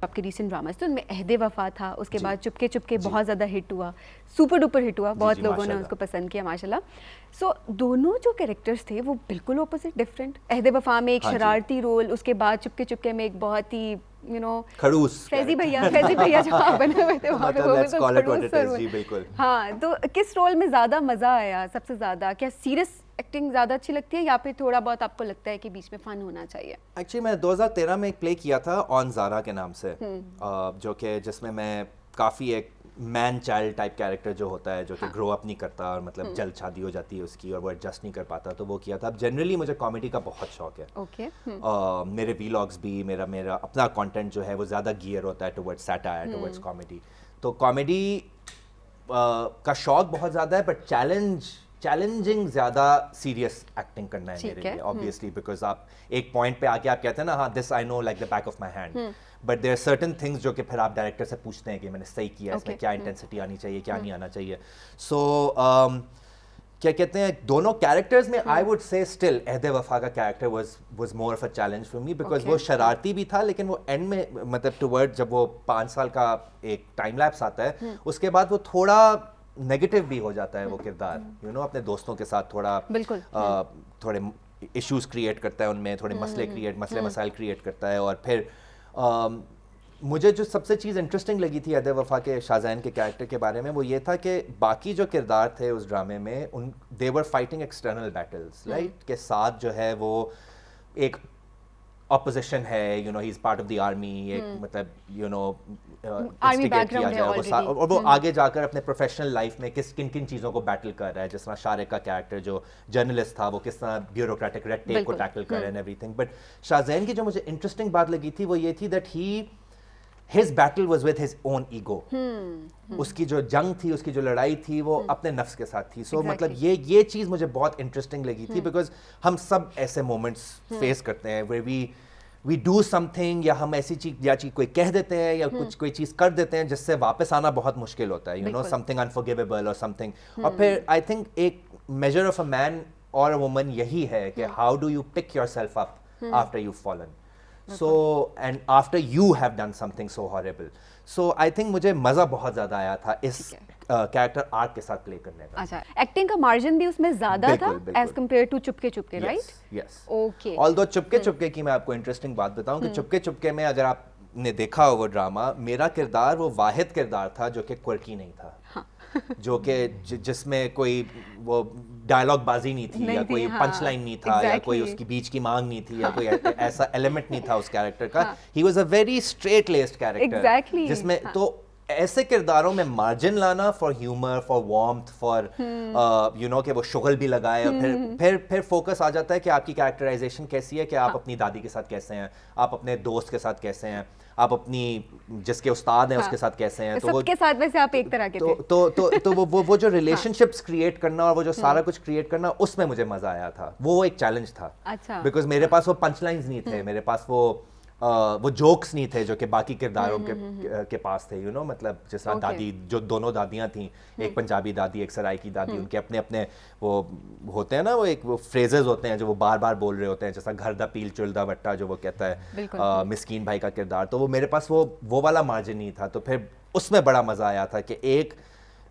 आपके recent dramas थे उनमें अहदे वफा था, उसके बाद चुपके चुपके बहुत ज़्यादा हिट हुआ, सुपर डुपर हिट हुआ, बहुत लोगों ने उसको पसंद किया माशाल्लाह। सो दोनों जो कैरेक्टर्स थे वो बिल्कुल ऑपोजिट, डिफरेंट। अहदे वफा में एक शरारती रोल, उसके बाद चुपके चुपके में एक बहुत ही खड़ूस फैजी भैया जो आप बने हुए थे वहाँ पे, वो तो खड़ूस बिल्कुल। हाँ, तो किस रोल में ज़्यादा मज़ा आया सबसे ज़्यादा? क्या सीरियस एक्टिंग ज़्यादा अच्छी लगती है या फिर थोड़ा बहुत आपको लगता है कि बीच में फन होना चाहिए? एक्चुअली मैं 2013 में एक प्ले किया था ऑन ज़ारा के नाम से, जो कि जिसमें मैं काफ़ी एक मैन चाइल्ड टाइप कैरेक्टर जो होता है, जो कि ग्रो अप नहीं करता और मतलब जल्द शादी हो जाती है उसकी और वो एडजस्ट नहीं कर पाता, तो वो किया था। अब जनरली मुझे कॉमेडी का बहुत शौक है। ओके। मेरे वीलॉग्स भी, मेरा अपना कंटेंट जो है वो ज़्यादा गियर होता है टुवर्ड्स सैटायर, टुवर्ड्स कॉमेडी। तो कॉमेडी का शौक बहुत ज़्यादा है, बट चैलेंजिंग ज़्यादा सीरियस एक्टिंग करना है मेरे लिए, ऑब्वियसली, बिकॉज आप एक पॉइंट पे आके आप कहते हैं ना, हाँ this I know like the back of my hand, but there are certain things जो कि फिर आप डायरेक्टर से पूछते हैं कि मैंने सही किया, इसमें क्या इंटेंसिटी आनी चाहिए, क्या नहीं आना चाहिए। सो क्या कहते हैं, दोनों कैरेक्टर्स में आई वुड से स्टिल अहदे वफा का character was more of a challenge for me, because वो शरारती भी था, लेकिन वो एंड में मतलब टुवर्ड जब वो 5 साल का एक टाइम लैप्स आता है, उसके बाद वो थोड़ा नेगेटिव भी हो जाता है वो किरदार, अपने दोस्तों के साथ थोड़ा थोड़े इश्यूज क्रिएट करता है उनमें, थोड़े मसले मसाइल क्रिएट करता है। और फिर मुझे जो सबसे चीज़ इंटरेस्टिंग लगी थी अहदे वफा के शाहज़ैन के कैरेक्टर के बारे में, वो ये था कि बाकी जो किरदार थे उस ड्रामे में, they were fighting external battles, right, के साथ जो है वो एक ऑपोजिशन है, he is part of the army, एक मतलब इंस्टिगेट किया जाए और वो आगे जाकर अपने प्रोफेशनल लाइफ में किन किन चीज़ों को बैटल कर रहा है। जिस तरह शारिक का कैरेक्टर जो जर्नलिस्ट था, वो किस तरह ब्यूरोक्रेटिक रेड टेप को टैकल कर रहा है एंड एवरीथिंग। बट शाहज़ैन की जो मुझे इंटरेस्टिंग बात लगी थी वो ये थी that his battle was with his own ego. उसकी जो जंग थी, उसकी जो लड़ाई थी, वो अपने नफ्स के साथ थी। So मतलब ये चीज़ मुझे बहुत इंटरेस्टिंग लगी थी, बिकॉज हम सब ऐसे मोमेंट्स फेस करते हैं where we do something, या हम ऐसी चीज कोई कह देते हैं या कोई चीज़ कर देते हैं जिससे वापस आना बहुत मुश्किल होता है, something unforgivable or something। और फिर I think एक measure of a man or a woman यही है कि how do you pick yourself up after you've fallen, so and after you have done something so horrible। so I think मुझे मज़ा बहुत ज़्यादा आया था इस कैरेक्टर आर्क के साथ प्ले करने का। अच्छा, एक्टिंग का मार्जिन भी उसमें ज़्यादा था as compare to Chupke Chupke, right? Yes. Okay. Although Chupke Chupke की मैं आपको इंटरेस्टिंग बात बताऊं कि चुपके चुपके में अगर आपने देखा हो वो ड्रामा, मेरा किरदार वो वाहिद किरदार था जो कि क्वर्की नहीं था। हाँ। जो कि जिसमें कोई वो डायलॉग बाजी नहीं थी या कोई पंच लाइन नहीं था या कोई उसकी बीच की मांग नहीं थी या कोई ऐसा एलिमेंट नहीं था उस कैरेक्टर का। He was a very straight लेस्ड character, जिसमें तो ऐसे किरदारों में मार्जिन लाना for humour, for warmth, for कि वो शुगल भी लगाए और फिर फोकस आ जाता है कि आपकी कैरेक्टराइजेशन कैसी है, कि आप अपनी दादी के साथ कैसे हैं, आप अपने दोस्त के साथ कैसे हैं, आप अपनी जिसके उस्ताद हैं उसके साथ कैसे हैं। तो सबके साथ वैसे आप एक तरह के थे। तो वो जो रिलेशनशिप्स क्रिएट करना और वो जो सारा कुछ क्रिएट करना, उसमें मुझे मजा आया था। वो एक चैलेंज था। अच्छा। बिकॉज मेरे पास वो पंच लाइन्स नहीं थे, मेरे पास वो जोक्स नहीं थे जो कि बाकी किरदारों के पास थे, मतलब जिस तरह दादी, जो दोनों दादियाँ थीं, एक पंजाबी दादी, एक सराइकी दादी, उनके अपने अपने वो होते हैं ना, वो फ्रेजेस होते हैं जो वो बार बार बोल रहे होते हैं, जैसा घर दा पील चुलदा वट्टा जो वो कहता है मिस्कीन भाई का किरदार। तो वो मेरे पास वो वाला मार्जिन नहीं था, तो फिर उसमें बड़ा मजा आया था कि एक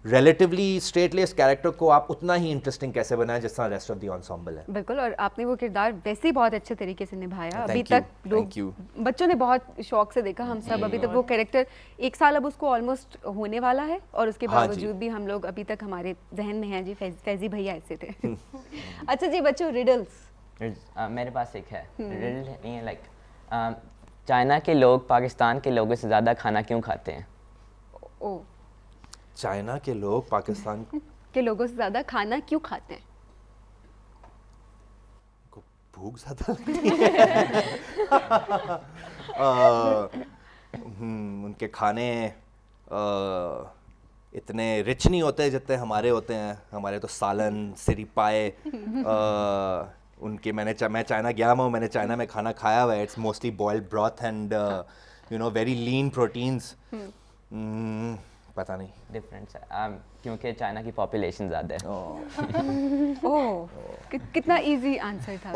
रिलेटिवली स्ट्रेटलेस कैरेक्टर को आप उतना ही इंटरेस्टिंग कैसे बनाएं जिस तरह रेस्ट ऑफ द एंसेम्बल है। बिल्कुल, और आपने वो किरदार वैसे ही बहुत अच्छे तरीके से निभाया। अभी तक लोग, बच्चों ने बहुत शौक से देखा, हम सब अभी तक वो कैरेक्टर 1 साल अब उसको ऑलमोस्ट होने वाला है और उसके बावजूद भी हम लोग अभी तक हमारे जहन में हैं जी, फैजी भैया ऐसे थे। अच्छा जी बच्चों, रिडल्स मेरे पास एक है रिडल, ये लाइक चाइना के लोग पाकिस्तान के लोगों से ज़्यादा खाना क्यों खाते हैं? ओ, चाइना के लोग पाकिस्तान के लोगों से ज्यादा खाना क्यों खाते हैं? भूख ज्यादा लगती है। उनके खाने इतने रिच नहीं होते जितने हमारे होते हैं। हमारे तो सालन, सिरिपाए, उनके मैं चाइना गया हूँ, मैंने चाइना में खाना खाया हुआ है। It's mostly boiled broth and very lean proteins. पता नहीं डिफरेंस है क्योंकि चाइना की पॉपुलेशन ज़्यादा है। कितना इजी आंसर था।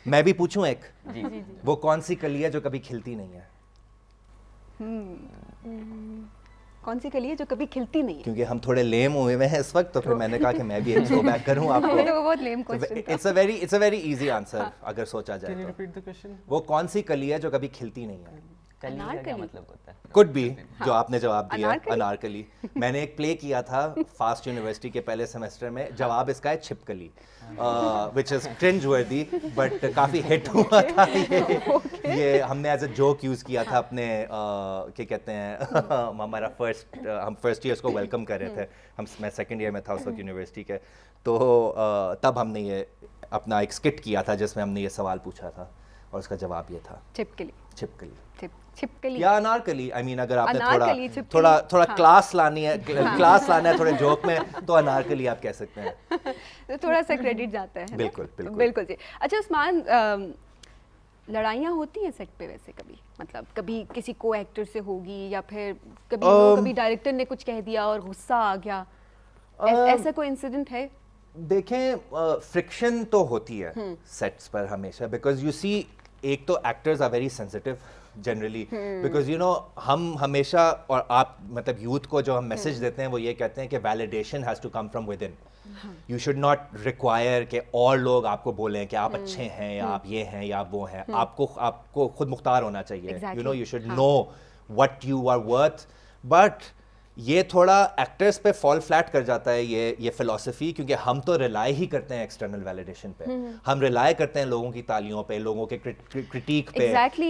मैं भी पूछूं एक? जी। वो कौन सी कली है जो कभी खिलती नहीं है? कौन सी कली है जो कभी खिलती नहीं है? क्योंकि हम थोड़े लेम हुए हैं इस वक्त, तो फिर मैंने कहा कि मैं भी एक थ्रो बैक करूं आपको। वो बहुत लेम क्वेश्चन था। It's a very easy answer अगर सोचा जाए तो। Repeat the question. वो कौन सी कली है जो कभी खिलती नहीं है? कली का क्या अनारकली। मतलब होता है? कुड बी, जो आपने जवाब दिया, अनारकली। अनारकली। मैंने एक प्ले किया था फास्ट यूनिवर्सिटी के पहले सेमेस्टर में, जवाब इसका है छिपकली, विच इज क्रिंज वर्दी, बट काफ़ी हिट हुआ था ये हमने एज अ जोक यूज़ किया था अपने क्या कहते हैं हमारा हम फर्स्ट ईयर्स को वेलकम कर रहे थे, मैं सेकेंड ईयर में था उस वक्त यूनिवर्सिटी के, तो तब हमने ये अपना एक स्किट किया था जिसमें हमने ये सवाल पूछा था और उसका जवाब ये था छिपकली। छिपकली छिपकली या अनारकली। आई मीन अगर आपने अनारकली, छिपकली। थोड़ा हाँ। क्लास लानी है, क्लास लाना है थोड़े जोक में, तो अनारकली आप कह सकते हैं। तो थोड़ा सा क्रेडिट जाता है ना? बिल्कुल, बिल्कुल। बिल्कुल जी। अच्छा उस्मान, लड़ाइयाँ होती हैं सेट पे वैसे कभी? मतलब कभी किसी को एक्टर से होगी या फिर कभी डायरेक्टर ने कुछ कह दिया और गुस्सा आ गया, ऐसा कोई इंसिडेंट है? देखें, फ्रिक्शन तो होती है सेट्स पर हमेशा, बिकॉज यू सी, एक तो actors are very sensitive generally, because you know हम हमेशा, और आप मतलब यूथ को जो हम मैसेज देते हैं वो ये कहते हैं कि validation has to come from within. You should not require कि और लोग आपको बोलें कि आप अच्छे हैं या आप ये हैं या आप वो हैं। आपको खुद मुख्तार होना चाहिए, you know, you should know what you are worth. But ये थोड़ा एक्टर्स पे फॉल फ्लैट कर जाता है ये फिलॉसफी, क्योंकि हम तो रिलाई ही करते हैं एक्सटर्नल वैलिडेशन पे। हम रिलाई करते हैं लोगों की तालियों पे, लोगों के क्रिटिक पे,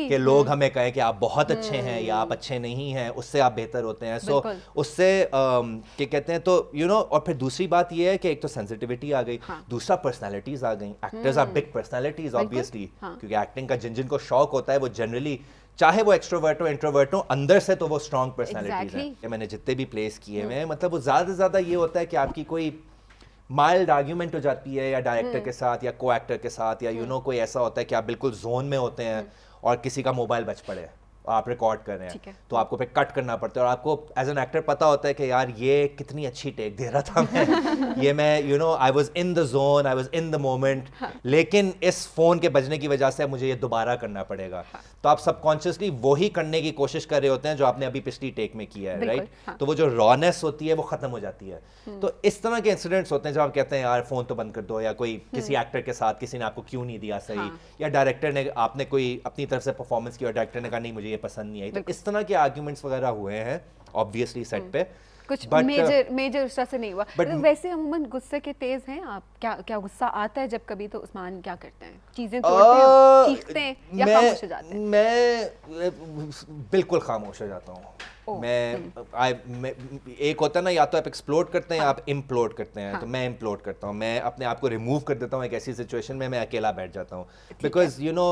कि लोग हमें कहें कि आप बहुत अच्छे हैं या आप अच्छे नहीं हैं, उससे आप बेहतर होते हैं। सो उससे क्या कहते हैं, तो यू नो, और फिर दूसरी बात ये है कि एक तो सेंसिटिविटी आ गई, दूसरा पर्सनैलिटीज आ गई। Actors are big personalities obviously, क्योंकि एक्टिंग का जिन को शौक होता है वो जनरली, चाहे वो एक्सट्रोवर्ट हो इंट्रोवर्ट हो, अंदर से तो वो स्ट्रॉन्ग पर्सनैलिटीज हैं। मैंने जितने भी प्लेस किए हुए हैं, मतलब वो ज़्यादा से ज़्यादा ये होता है कि आपकी कोई माइल्ड आर्ग्यूमेंट हो जाती है या डायरेक्टर के साथ या को एक्टर के साथ, या यू नो कोई ऐसा होता है कि आप बिल्कुल जोन में होते हैं और किसी का मोबाइल बच पड़े, आप रिकॉर्ड कर रहे हैं, तो आपको फिर कट करना पड़ता है और आपको एज एन एक्टर पता होता है कि यार ये कितनी अच्छी टेक दे रहा था मैं ये मैं you know I was in the zone, I was in the moment, लेकिन इस फ़ोन के बजने की वजह से मुझे ये दोबारा करना पड़ेगा। तो आप सबकॉन्शियसली वही करने की कोशिश कर रहे होते हैं जो आपने अभी पिछली टेक में किया है, राइट? तो वो जो रॉनेस होती है वो ख़त्म हो जाती है। तो इस तरह के इंसिडेंट्स होते हैं जब आप कहते हैं यार फ़ोन तो बंद कर दो, या कोई किसी एक्टर के साथ किसी ने आपको क्यों नहीं दिया सही, या डायरेक्टर ने, आपने कोई अपनी तरफ से परफॉर्मेंस की और डायरेक्टर ने कहा नहीं मुझे ये पसंद नहीं आई, तो इस तरह के आर्ग्यूमेंट्स वगैरह हुए हैं ऑब्वियसली सेट पे। कुछ मेजर उसका से नहीं हुआ। वैसे अमूमन गुस्से के तेज हैं आप? क्या गुस्सा आता है जब कभी, तो उस्मान क्या करते हैं? चीजें तोड़ते हैं, चीखते हैं, या खामोश हो जाते हैं? मैं बिल्कुल खामोश हो जाता हूँ। मैं एक होता है ना, या तो आप एक्सप्लोड करते हैं या आप इम्प्लोड करते हैं। तो मैं इम्प्लोड करता हूँ, मैं अपने आप को रिमूव कर देता हूँ एक ऐसी सिचुएशन में, मैं अकेला बैठ जाता हूँ। बिकॉज यू नो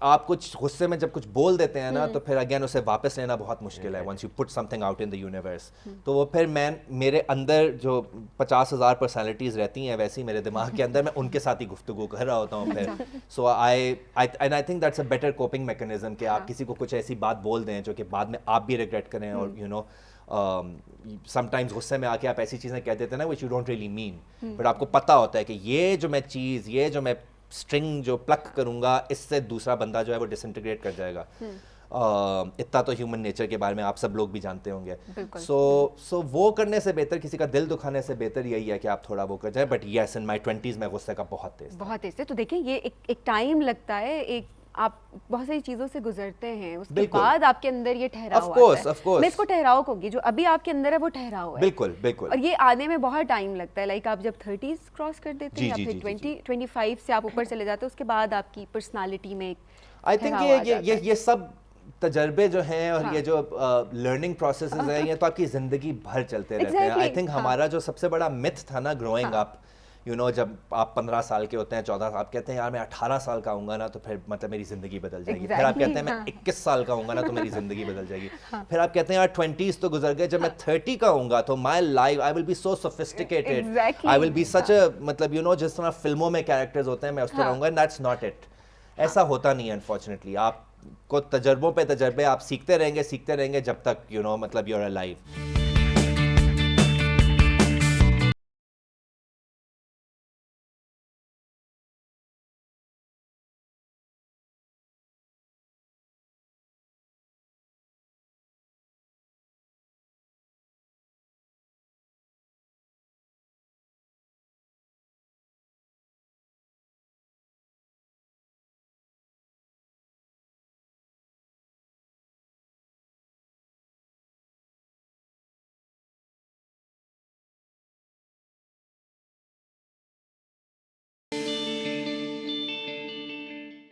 आप कुछ गुस्से में जब कुछ बोल देते हैं ना, तो फिर अगेन उसे वापस लेना बहुत मुश्किल है, once you put something out in the universe. तो वो फिर मेरे अंदर जो 50,000 पर्सनालिटीज़ रहती हैं, वैसे ही मेरे दिमाग के अंदर मैं उनके साथ ही गुफ्तगू कर रहा होता हूँ फिर। So I think that's a better coping mechanism कि आप किसी को कुछ ऐसी बात बोल दें जो कि बाद में आप भी रिग्रेट करें, और यू नो समटाइम्स गुस्से में आके आप ऐसी चीज़ें कह देते हैं ना which you don't really mean, but आपको पता होता है कि ये जो मैं चीज़, ये जो मैं स्ट्रिंग जो प्लक करूंगा, इससे दूसरा बंदा जो है वो डिसइंटीग्रेट कर जाएगा। इतना तो ह्यूमन नेचर के बारे में आप सब लोग भी जानते होंगे। सो वो करने से बेहतर, किसी का दिल दुखाने से बेहतर यही है कि आप थोड़ा वो कर जाए। But yes, in my 20s में गुस्से का बहुत तेज थे। तो देखिए ये एक टाइम लगता है, एक आप बहुत सारी चीजों से गुजरते हैं, उसके बाद आपके अंदर ये ठहराव आता है। मैं इसको ठहराव कहूंगी, जो अभी आपके अंदर है वो ठहराव है। बिल्कुल। और ये आने में बहुत टाइम लगता है। लाइक आप जब 30s क्रॉस कर देते हैं या फिर 25 से आप ऊपर चले जाते हैं, उसके बाद आपकी पर्सनालिटी में आई थिंक ये सब तजर्बे जो हैं और ये जो लर्निंग प्रोसेसेस हैं, ये तो आपकी ज़िंदगी भर चलते रहते हैं। आई थिंक हमारा जो सबसे बड़ा मिथ था ना ग्रोइंग अप, यू नो, जब आप 15 साल के होते हैं, 14, आप कहते हैं यार मैं 18 साल का आऊँगा ना तो फिर मतलब मेरी ज़िंदगी बदल जाएगी। फिर आप कहते हैं मैं 21 साल का आऊँगा ना तो मेरी ज़िंदगी बदल जाएगी। फिर आप कहते हैं यार 20s तो गुजर गए, जब मैं 30 का आऊँगा तो my life, I will be so sophisticated, I will be such a, मतलब यू नो, जिस तरह फिल्मों में कैरेक्टर्स होते हैं मैं उस तरह आऊँगा। That's not it. ऐसा होता नहीं है अनफॉर्चुनेटली। आपको तजर्बों पे तजर्बे आप सीखते रहेंगे जब तक यू नो मतलब यू आर अलाइव।